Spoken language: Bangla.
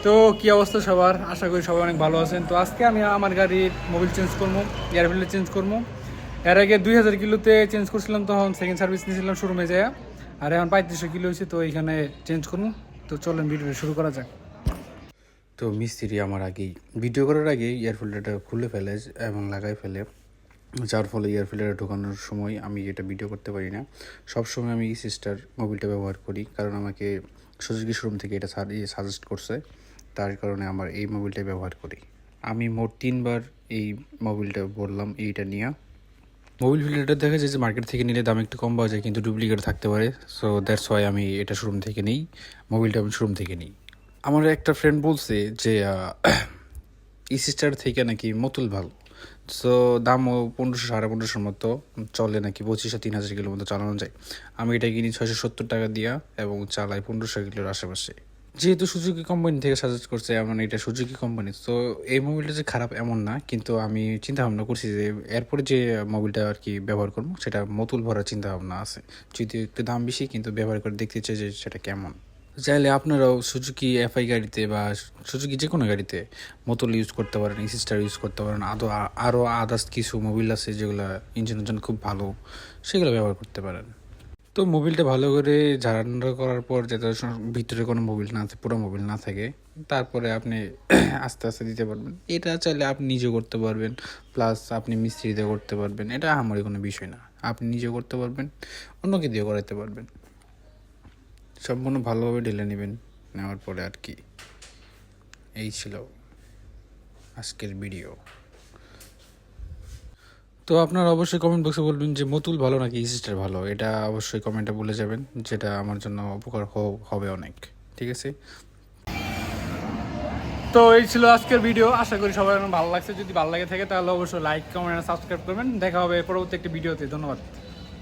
তো কি অবস্থা সবার, আশা করি সবাই অনেক ভালো আছেন। তো আজকে আমি আমার গাড়ির মোবিল চেঞ্জ করবো, এয়ার ফিল্টার চেঞ্জ করবো। এর আগে 2000 কিলোতে চেঞ্জ করছিলাম, তখন সেকেন্ড সার্ভিস নিয়েছিলাম শোরুমে যায়। আর এখন 3500 কিলো হয়েছে, তো এখানে চেঞ্জ করবো। তো চলেন ভিডিওটা শুরু করা যাক। তো মিস্ত্রি আমার আগেই ভিডিও করার আগেই এয়ার ফিল্টারটা খুলে ফেলে এবং লাগাই ফেলে, যার ফলে এয়ার ফিল্টারে ঢোকানোর সময় আমি এটা ভিডিও করতে পারি না। সবসময় আমি সিস্টার মোবিলটা ব্যবহার করি, কারণ আমাকে সুজুকি শোরুম থেকে এটা সাজেস্ট করছে, তার কারণে আমার এই মোবিলটাই ব্যবহার করি। আমি মোট 3বার এই মোবিলটা বললাম এইটা নিয়ে। মোবিল ফিল্টারটা দেখা যায় যে মার্কেট থেকে নিলে দাম একটু কম পাওয়া যায়, কিন্তু ডুপ্লিকেট থাকতে পারে। সো দ্যাটস ওয়াই আমি এটা শোরুম থেকে নিই, মোবিলটা আমি শোরুম থেকে নিই। আমার একটা ফ্রেন্ড বলছে যে ই সিস্টার থেকে নাকি মতুল ভালো। সো দামও 1500-1550 মতো চলে, নাকি 2500-3000 কিলোর মতো চালানো যায়। আমি এটা কিনি 670 টাকা দিয়া এবং চালাই 1500 কিলোর আশেপাশে। যেহেতু সুজুকি কোম্পানি থেকে সাজেস্ট করছে, এমন এটা সুজুকি কোম্পানি, তো এই মোবিলটা যে খারাপ এমন না, কিন্তু আমি চিন্তা ভাবনা করছি যে এরপরে যে মোবিলটা আর কি ব্যবহার করবো সেটা মতুল ভরার চিন্তা ভাবনা আছে। যদি একটু দাম বেশি, কিন্তু ব্যবহার করে দেখতে চাই যে সেটা কেমন। চাইলে আপনারাও সুজুকি এফআই গাড়িতে বা সুজুকি যে কোনো গাড়িতে বোতল ইউজ করতে পারেন, সিস্টার ইউজ করতে পারেন। আরও আদার্স কিছু মোবিল আছে যেগুলো ইঞ্জিনের জন্য খুব ভালো, সেগুলো ব্যবহার করতে পারেন। তো মোবিলটা ভালো করে ঝাড়া করার পর যাতে ভিতরে কোনো মোবিল না থাকে, পুরো মোবিল না থাকে, তারপরে আপনি আস্তে আস্তে দিতে পারবেন। এটা চাইলে আপনি নিজেও করতে পারবেন, প্লাস আপনি মিস্ত্রি দিয়ে করতে পারবেন। এটা আমারই কোনো বিষয় না, আপনি নিজেও করতে পারবেন, অন্যকে দিয়ে করাতে পারবেন। সম্পূর্ণ ভালোভাবে ঢেলে নেবেন, নেওয়ার পরে আর কি। এই ছিল আজকের ভিডিও। তো আপনারা অবশ্যই কমেন্ট বক্সে বলবেন যে মতুল ভালো নাকি সিস্টার ভালো, এটা অবশ্যই কমেন্টে বলে যাবেন, যেটা আমার জন্য উপকার হবে অনেক। ঠিক আছে। তো এই ছিল আজকের ভিডিও, আশা করি সবাই অনেক ভালো লাগছে। যদি ভালো লাগে থাকে তাহলে অবশ্যই লাইক, কমেন্ট, সাবস্ক্রাইব করবেন। দেখা হবে পরবর্তী একটি ভিডিওতে। ধন্যবাদ।